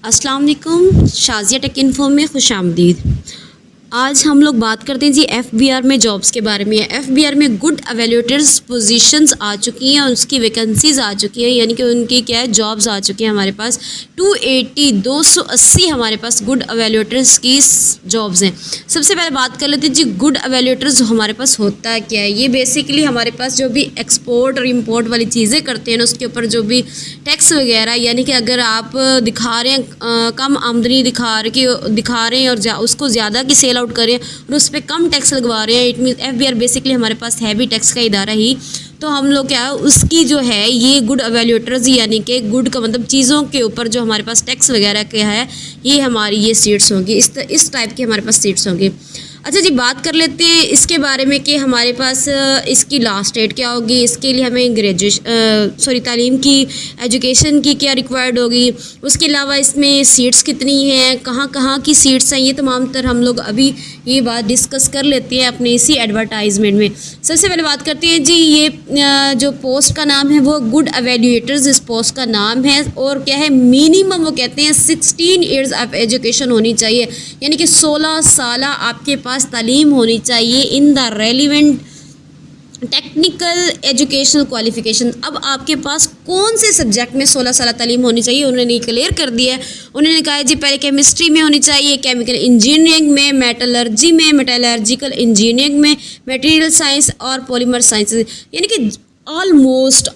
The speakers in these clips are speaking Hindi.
अस्सलाम वालेकुम, शाज़िया टेक इन्फो में खुश आमदीद। आज हम लोग बात करते हैं जी FBR में जॉब्स के बारे में। FBR में गुड एवेल्यूएटर्स पोजीशंस आ चुकी हैं और उसकी वैकेंसीज आ चुकी हैं, यानी कि उनकी क्या है जॉब्स आ चुकी हैं हमारे पास। 280 हमारे पास गुड एवेल्यूएटर्स की जॉब्स हैं। सबसे पहले बात कर लेते हैं जी गुड एवेल्यूएटर्स हमारे पास होता क्या है। ये बेसिकली हमारे पास जो भी एक्सपोर्ट और इम्पोर्ट वाली चीज़ें करते हैं ना, उसके ऊपर जो भी टैक्स वगैरह, यानी कि अगर आप दिखा रहे हैं कम आमदनी दिखा रहे हैं और उसको ज़्यादा की सेल आउट करें और उस पर कम टैक्स लगवा रहे हैं, इट मीन FBR बेसिकली हमारे पास हैवी टैक्स का इदारा ही। तो हम लोग क्या है उसकी जो है ये गुड एवेल्यूएटर्स, यानी कि गुड का मतलब चीज़ों के ऊपर जो हमारे पास टैक्स वगैरह क्या है, ये हमारी ये सीट्स होंगी, इस टाइप की हमारे पास सीट्स होंगी। अच्छा जी, बात कर लेते हैं इसके बारे में कि हमारे पास इसकी लास्ट डेट क्या होगी, इसके लिए हमें तालीम की एजुकेशन की क्या रिक्वायर्ड होगी, उसके अलावा इसमें सीट्स कितनी हैं, कहाँ कहाँ की सीट्स हैं, ये तमाम तर हम लोग अभी ये बात डिस्कस कर लेते हैं अपने इसी एडवर्टाइजमेंट में। सबसे पहले बात करते हैं जी ये जो पोस्ट का नाम है वो गुड एवेल्यूएटर्स इस पोस्ट का नाम है, और क्या है मिनिमम वो कहते हैं 16 ईयर्स ऑफ एजुकेशन होनी चाहिए, यानी कि 16 साल आपके पास तालीम होनी चाहिए in the relevant technical educational qualification. अब आपके पास कौन से सब्जेक्ट में 16 साल तालीम होनी चाहिए उन्होंने क्लियर कर दिया है। उन्होंने कहा है जी पहले केमिस्ट्री में होनी चाहिए, केमिकल इंजीनियरिंग में, मेटलर्जी में, मेटलर्जिकल इंजीनियरिंग में, मटेरियल साइंस और पॉलीमर साइंस, यानी कि ऑलमोस्ट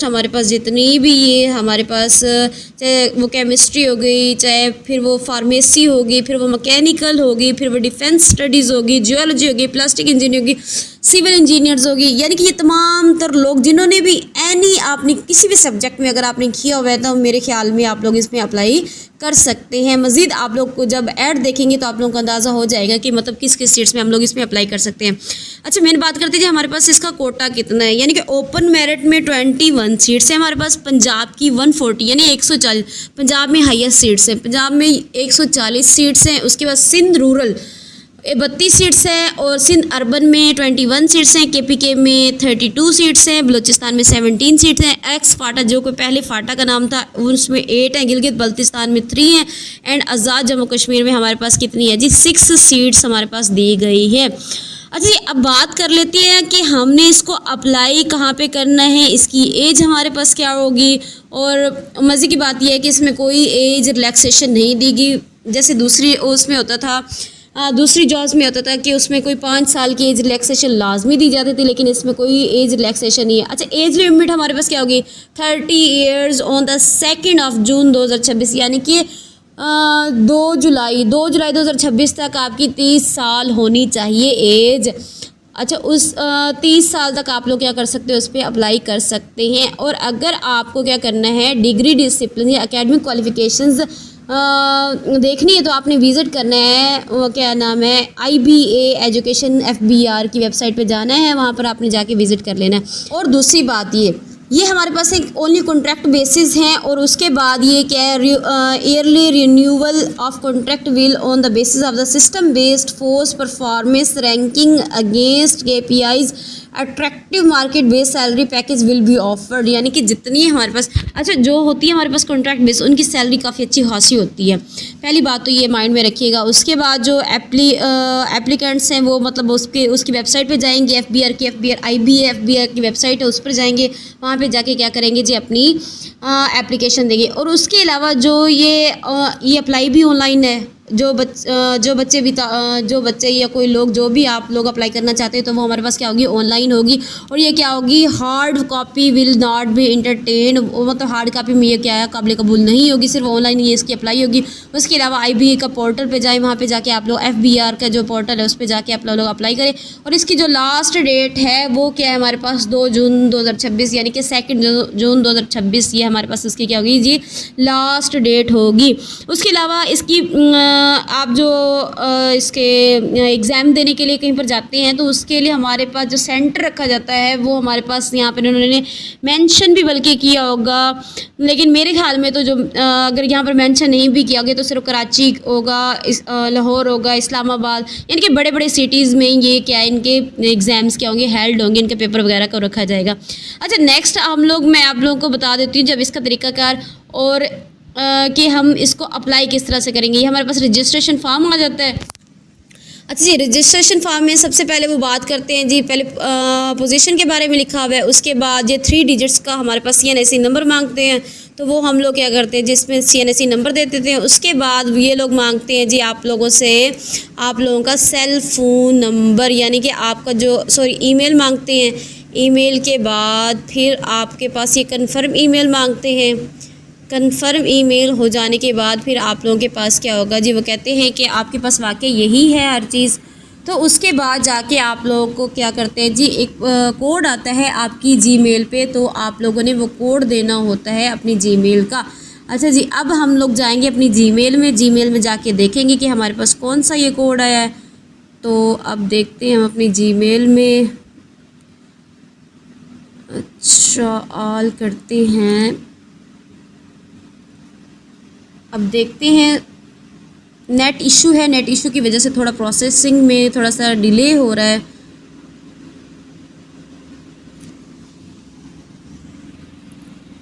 हमारे पास जितनी भी ये हमारे पास चाहे वो केमिस्ट्री हो गई, चाहे फिर वो फार्मेसी होगी, फिर वो मैकेनिकल होगी, फिर वो डिफेंस स्टडीज़ होगी, जियोलॉजी होगी, प्लास्टिक इंजीनियरिंग होगी, सिविल इंजीनियर्स होगी, यानी कि ये तमाम तर लोग जिन्होंने भी आपने किसी भी सब्जेक्ट में अगर आपने किया हुआ है तो मेरे ख्याल में आप लोग इसमें अप्लाई कर सकते हैं। मज़ीद आप लोग को जब ऐड देखेंगे तो आप लोगों को अंदाज़ा हो जाएगा कि मतलब किस किस सीट्स में हम लोग इसमें अप्लाई कर सकते हैं। अच्छा, मेन बात करते हैं हमारे पास इसका कोटा कितना है, यानी कि ओपन मेरिट में 21 सीट्स हैं हमारे पास, पंजाब की 140 यानी 140, पंजाब में हाईएस्ट सीट्स हैं, पंजाब में 140 सीट्स हैं। उसके बाद सिंध रूरल 32 सीट्स हैं और सिंध अर्बन में 21 सीट्स हैं, KPK में 32 सीट्स हैं, बलूचिस्तान में 17 सीट्स हैं, एक्स फाटा जो कोई पहले फाटा का नाम था उसमें 8 हैं, गिलगित बल्तिस्तान में 3 हैं, एंड आज़ाद जम्मू कश्मीर में हमारे पास कितनी है जी 6 सीट्स हमारे पास दी गई है। अच्छा जी, अब बात कर लेते हैं कि हमने इसको अप्लाई कहाँ पे करना है, इसकी एज हमारे पास क्या होगी, और मज़े की बात यह है कि इसमें कोई एज रिलैक्सेशन नहीं देगी, जैसे दूसरी उसमें होता था दूसरी जॉब्स में होता था कि उसमें कोई 5 साल की एज रिलैक्सेशन लाजमी दी जाती थी, लेकिन इसमें कोई एज रिलैक्सेशन नहीं है। अच्छा, एज लिमिट हमारे पास क्या होगी 30 ईयर्स ऑन द 2 जून 2026, यानी कि 2 जुलाई 2026 तक आपकी 30 साल होनी चाहिए एज। अच्छा, उस 30 साल तक आप लोग क्या कर सकते हो, उस पर अप्लाई कर सकते हैं। और अगर आपको क्या करना है डिग्री डिसिप्लिन या एकेडमिक क्वालिफिकेशंस देखनी है तो आपने विज़िट करना है, वो क्या नाम है IBA एजुकेशन FBR की वेबसाइट पे जाना है, वहाँ पर आपने जाके विज़िट कर लेना है। और दूसरी बात ये हमारे पास एक ओनली कॉन्ट्रैक्ट बेसिस हैं, और उसके बाद ये क्या है yearly renewal of contract will on the basis of the system based force performance ranking against KPIs attractive market based salary package will be offered, यानी कि जितनी हमारे पास अच्छा जो होती है हमारे पास कॉन्ट्रैक्ट बेस उनकी सैलरी काफ़ी अच्छी खासी होती है। पहली बात तो ये माइंड में रखिएगा। उसके बाद जो एप्लीकेंट्स हैं वो मतलब उसकी वेबसाइट पे जाएंगे, IBA FBR की वेबसाइट है उस पर जाएंगे, वहाँ पे जाके क्या करेंगे जी अपनी एप्लीकेशन देंगे। और उसके अलावा जो ये अप्लाई भी ऑनलाइन है, जो बच्चे या कोई लोग जो भी आप लोग अप्लाई करना चाहते हैं तो वो हमारे पास क्या होगी ऑनलाइन होगी। और ये क्या होगी hard copy will not be entertain, मतलब हार्ड कॉपी में ये क्या है काबिल कबूल नहीं होगी, सिर्फ ऑनलाइन ये इसकी अप्लाई होगी। उसके अलावा IBA का पोर्टल पे जाएँ, वहाँ पे जाके आप लोग FBR का जो पोर्टल है उस पर जाके आप लोग अप्लाई करें। और इसकी जो लास्ट डेट है वो क्या है हमारे पास 2 जून 2026, यानी कि 2 जून 2026 ये हमारे पास इसकी क्या होगी जी लास्ट डेट होगी। उसके अलावा इसकी आप जो इसके एग्ज़ाम देने के लिए कहीं पर जाते हैं तो उसके लिए हमारे पास जो सेंटर रखा जाता है वो हमारे पास यहाँ पर उन्होंने मेंशन भी बल्कि किया होगा, लेकिन मेरे ख्याल में तो जो अगर यहाँ पर मेंशन नहीं भी किया गया तो सिर्फ कराची होगा, लाहौर होगा, इस्लामाबाद, यानी कि बड़े बड़े सिटीज़ में ये क्या है इनके एग्ज़ाम्स क्या होंगे हेल्ड होंगे, इनके पेपर वगैरह को रखा जाएगा। अच्छा, नेक्स्ट मैं आप लोगों को बता देती हूँ जब इसका तरीक़ाकार और कि हम इसको अप्लाई किस तरह से करेंगे। ये हमारे पास रजिस्ट्रेशन फॉर्म आ जाता है। अच्छा जी, रजिस्ट्रेशन फॉर्म में सबसे पहले वो बात करते हैं जी, पहले पोजीशन के बारे में लिखा हुआ है, उसके बाद ये 3 डिजिट्स का हमारे पास CNSE नंबर मांगते हैं, तो वो हम लोग क्या करते हैं जिसमें CNSE नंबर दे देते हैं। उसके बाद ये लोग मांगते हैं जी आप लोगों से आप लोगों का सेल फ़ोन नंबर, यानी कि आपका जो ईमेल मांगते हैं। ईमेल के बाद फिर आपके पास ये कन्फर्म ईमेल मांगते हैं। कन्फर्म ईमेल हो जाने के बाद फिर आप लोगों के पास क्या होगा जी, वो कहते हैं कि आपके पास वाकई यही है हर चीज़। तो उसके बाद जाके आप लोगों को क्या करते हैं जी, एक कोड आता है आपकी जीमेल पे, तो आप लोगों ने वो कोड देना होता है अपनी जीमेल का। अच्छा जी, अब हम लोग जाएंगे अपनी जीमेल में जाके देखेंगे कि हमारे पास कौन सा ये कोड आया है। तो अब देखते हैं हम अपनी जीमेल में। अच्छा, ऑल करते हैं। अब देखते हैं, नेट इशू है, नेट इशू की वजह से थोड़ा प्रोसेसिंग में थोड़ा सा डिले हो रहा है।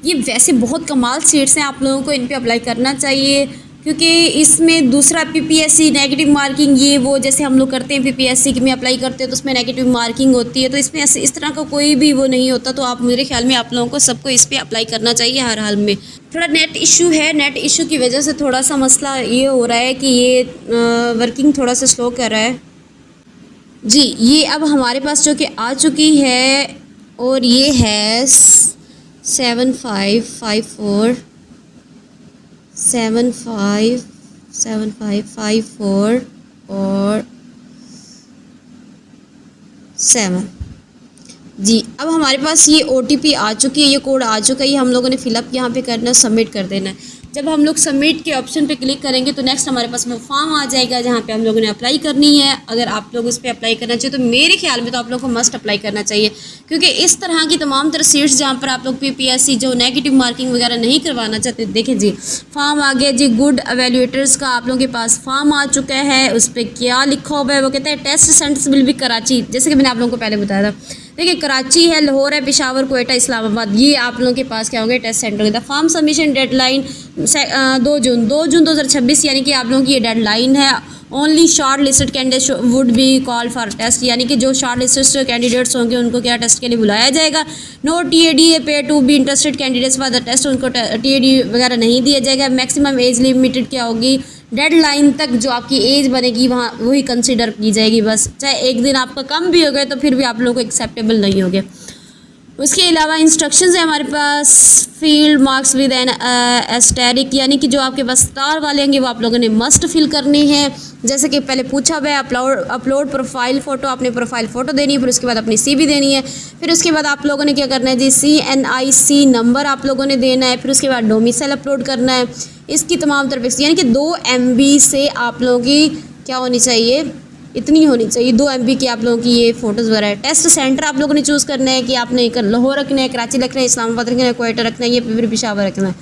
ये वैसे बहुत कमाल सीट्स हैं, आप लोगों को इन पे अप्लाई करना चाहिए, क्योंकि इसमें दूसरा PPSC नेगेटिव मार्किंग ये वो जैसे हम लोग करते हैं PPSC में अप्लाई करते हैं तो उसमें नेगेटिव मार्किंग होती है, तो इसमें ऐसे इस तरह का कोई भी वो नहीं होता। तो आप मेरे ख्याल में आप लोगों को सबको इस पे अप्लाई करना चाहिए हर हाल में। थोड़ा नेट इशू है, नेट इशू की वजह से थोड़ा सा मसला ये हो रहा है कि ये वर्किंग थोड़ा सा स्लो कर रहा है जी। ये अब हमारे पास जो कि आ चुकी है और ये है 7554 और 7 जी। अब हमारे पास ये OTP आ चुकी है, ये कोड आ चुका है, ये हम लोगों ने फिलअप यहाँ पे करना है, सबमिट कर देना है। जब हम लोग सबमिट के ऑप्शन पे क्लिक करेंगे तो नेक्स्ट हमारे पास वो फॉर्म आ जाएगा जहाँ पे हम लोगों ने अप्लाई करनी है। अगर आप लोग इस पर अप्लाई करना चाहिए तो मेरे ख्याल में तो आप लोग को मस्ट अप्लाई करना चाहिए, क्योंकि इस तरह की तमाम तरह सीट्स जहाँ पर आप लोग PPSC जो नेगेटिव मार्किंग वगैरह नहीं करवाना चाहते, देखें जी फॉर्म आ गया जी, गुड एवेल्यूएटर्स का आप लोगों के पास फॉर्म आ चुका है। उस पर क्या लिखा हुआ है, वो कहता है test centres will be Karachi, जैसे कि मैंने आप लोगों को पहले बताया था। देखिए, कराची है, लाहौर है, पेशावर, क्वेटा, इस्लामाबाद, ये आप लोगों के पास क्या होंगे टेस्ट सेंटर होगा। फॉर्म सबमिशन डेडलाइन 2 जून 2026, यानी कि आप लोगों की ये डेडलाइन है। Only shortlisted candidates would be call for test, यानी कि जो शॉर्ट लिस्टेड कैंडिडेट्स होंगे उनको क्या टेस्ट के लिए बुलाया जाएगा। नो TAD pay to be interested candidates for the test, उनको TAD वगैरह नहीं दिया जाएगा। मैक्सिमम एज लिमिटेड क्या होगी, डेडलाइन तक जो आपकी एज बनेगी वहाँ वही कंसिडर की जाएगी बस, चाहे एक दिन आपका कम भी हो गया तो फिर भी आप लोगों को एक्सेप्टेबल नहीं होगे। उसके अलावा इंस्ट्रक्शंस है हमारे पास, field marks with an asterisk, यानी कि जो आपके पास स्टार वाले होंगे वो आप लोगों ने मस्ट फिल करनी है। जैसे कि पहले पूछा हुआ है, अपलोड प्रोफाइल फ़ोटो, आपने प्रोफाइल फ़ोटो देनी है, फिर उसके बाद अपनी CV देनी है, फिर उसके बाद आप लोगों ने क्या करना है जी, CNIC नंबर आप लोगों ने देना है, फिर उसके बाद डोमिसाइल अपलोड करना है। इसकी तमाम तरफ यानी कि 2 MB से आप लोगों की क्या होनी चाहिए, इतनी होनी चाहिए 2 MB की आप लोगों की ये फ़ोटोज़ वगैरह है। टेस्ट सेंटर आप लोगों ने चूज़ करना है कि आपने लाहौर रखना है, कराची रखना है, इस्लामाबाद रखना है, क्वेटा रखना है, ये फिर पेशावर रखना है।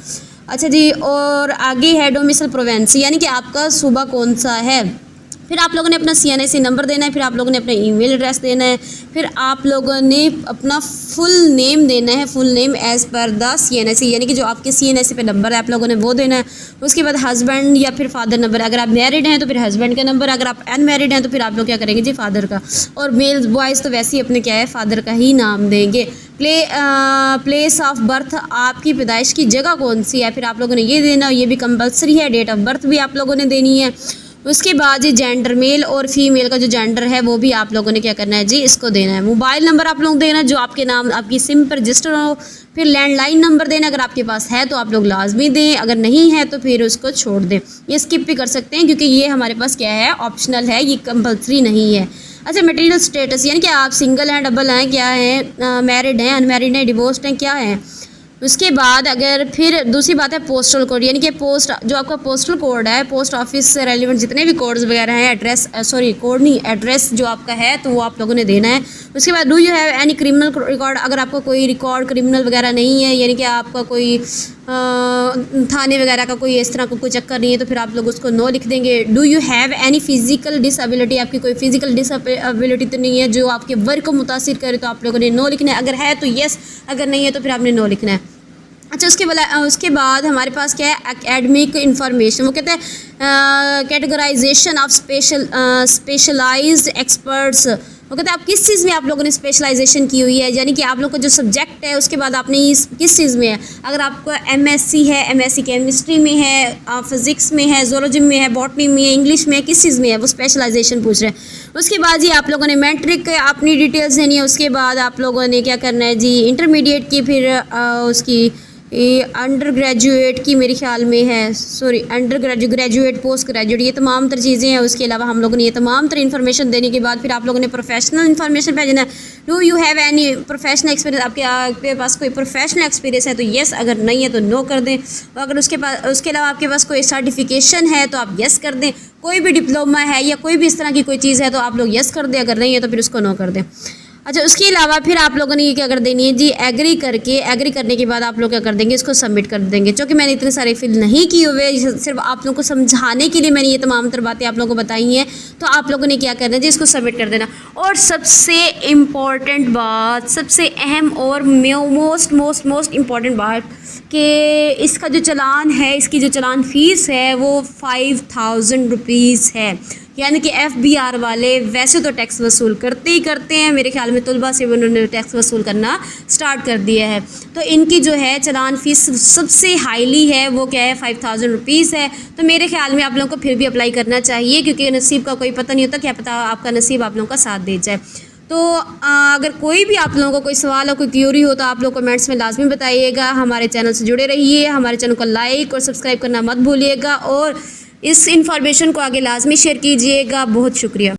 अच्छा जी, और आगे है डोमिसाइल प्रोविंस, यानी कि आपका सूबा कौन सा है। फिर आप लोगों ने अपना CNSE नंबर देना है, फिर आप लोगों ने अपना ईमेल एड्रेस देना है, फिर आप लोगों ने अपना फुल नेम देना है, full name as per the CNSE, यानी कि जो आपके CNSE पे नंबर है आप लोगों ने वो देना है। उसके बाद हस्बैंड या फिर फादर नंबर, अगर आप मैरिड हैं तो फिर हस्बैंड का नंबर, अगर आप अनमैरिड हैं तो फिर आप लोग क्या करेंगे जी, फादर का। और मेल बॉयज़ तो वैसे ही अपने क्या है, फादर का ही नाम देंगे। प्लेस ऑफ बर्थ, आपकी पैदाइश की जगह कौन सी है, फिर आप लोगों ने ये देना, ये भी कंपलसरी है। डेट ऑफ बर्थ भी आप लोगों ने देनी है। उसके बाद जी जेंडर, मेल और फीमेल का जो जेंडर है वो भी आप लोगों ने क्या करना है जी, इसको देना है। मोबाइल नंबर आप लोग देना जो आपके नाम आपकी सिम पर रजिस्टर हो। फिर लैंडलाइन नंबर देना, अगर आपके पास है तो आप लोग लाजमी दें, अगर नहीं है तो फिर उसको छोड़ दें। ये स्किप भी कर सकते हैं क्योंकि ये हमारे पास क्या है, ऑप्शनल है, ये कंपलसरी नहीं है। अच्छा, मटेरियल स्टेटस, यानी कि आप सिंगल हैं, डबल हैं, क्या हैं, मैरिड हैं, अनमैरिड हैं, डिवोर्स्ड हैं, क्या हैं। उसके बाद अगर फिर दूसरी बात है पोस्टल कोड, यानी कि पोस्ट जो आपका पोस्टल कोड है, पोस्ट ऑफिस से रेलिवेंट जितने भी कोड्स वगैरह हैं, एड्रेस कोड नहीं, एड्रेस जो आपका है तो वो आप लोगों ने देना है। उसके बाद do you have any criminal record, अगर आपका कोई रिकॉर्ड क्रिमिनल वगैरह नहीं है, यानी कि आपका कोई थाने वगैरह का कोई इस तरह का कोई चक्कर नहीं है तो फिर आप लोग उसको नो लिख देंगे। Do you have any physical disability, आपकी कोई फिजिकल डिसेबिलिटी तो नहीं है जो आपके वर्क को मुतासिर करे तो आप लोगों ने नो लिखना है, अगर है तो येस, अगर नहीं है तो फिर आपने नो लिखना है। अच्छा, उसके बाद हमारे पास क्या है, एकेडमिक इंफॉर्मेशन। वो कहते हैं कैटेगराइजेशन ऑफ स्पेशलाइज्ड एक्सपर्ट्स। वो कहते हैं आप किस चीज़ में आप लोगों ने स्पेशलाइजेशन की हुई है, यानी कि आप लोग का जो सब्जेक्ट है उसके बाद आपने किस चीज़ में है। अगर आपको एमएससी है, एमएससी केमिस्ट्री में है, फिज़िक्स में है, ज़ूलॉजी में है, बॉटनी में है, इंग्लिश में है, किस चीज़ में है, वो स्पेशलाइजेशन पूछ रहे हैं। उसके बाद जी आप लोगों ने मैट्रिक अपनी डिटेल्स देनी है। उसके बाद आप लोगों ने क्या करना है जी, इंटरमीडिएट की, फिर उसकी ये अंडर ग्रेजुएट की मेरे ख्याल में है, sorry under graduate, post graduate, ये तमाम तर चीज़ें हैं। उसके अलावा हम लोगों ने ये तमाम तर इन्फॉर्मेशन देने के बाद फिर आप लोगों ने प्रोफेशनल इन्फॉर्मेशन भेजना है। Do you have any professional experience, आपके पास कोई प्रोफेशनल एक्सपीरियंस है तो येस, अगर नहीं है तो नो कर दें। और अगर उसके अलावा आपके पास कोई सर्टिफिकेशन है तो आप येस कर दें। कोई भी डिप्लोमा है या कोई भी इस तरह की कोई चीज़ है तो आप लोग येस कर दें, अगर नहीं है तो फिर उसको नो कर दें। अच्छा, उसके अलावा फिर आप लोगों ने ये क्या कर देनी है जी, एग्री करने के बाद आप लोग क्या कर देंगे, इसको सबमिट कर देंगे। क्योंकि मैंने इतने सारे फिल नहीं किए हुए, सिर्फ आप लोगों को समझाने के लिए मैंने ये तमाम तर बातें आप लोगों को बताई हैं। तो आप लोगों ने क्या करना है जी, इसको सबमिट कर देना। और सबसे इम्पॉर्टेंट बात, सबसे अहम और मोस्ट इम्पॉर्टेंट बात कि इसका जो चालान है, इसकी जो चालान फ़ीस है वो 5000 रुपीज़ है। यानी कि FBR वाले वैसे तो टैक्स वसूल करते ही करते हैं, मेरे ख्याल में तलबा से उन्होंने टैक्स वसूल करना स्टार्ट कर दिया है। तो इनकी जो है चालान फ़ीस सबसे हाईली है, वो क्या है, 5000 रुपीज़ है। तो मेरे ख्याल में आप लोगों को फिर भी अप्लाई करना चाहिए, क्योंकि नसीब का कोई पता नहीं होता, क्या पता आपका नसीब आप लोगों का साथ दे जाए। तो अगर कोई भी आप लोगों को कोई सवाल हो, कोई क्यूरी हो, तो आप लोग कमेंट्स में लाजमी बताइएगा। हमारे चैनल से जुड़े रहिए, हमारे चैनल को लाइक और सब्सक्राइब करना मत भूलिएगा, और इस इंफॉर्मेशन को आगे लाजमी शेयर कीजिएगा। बहुत शुक्रिया।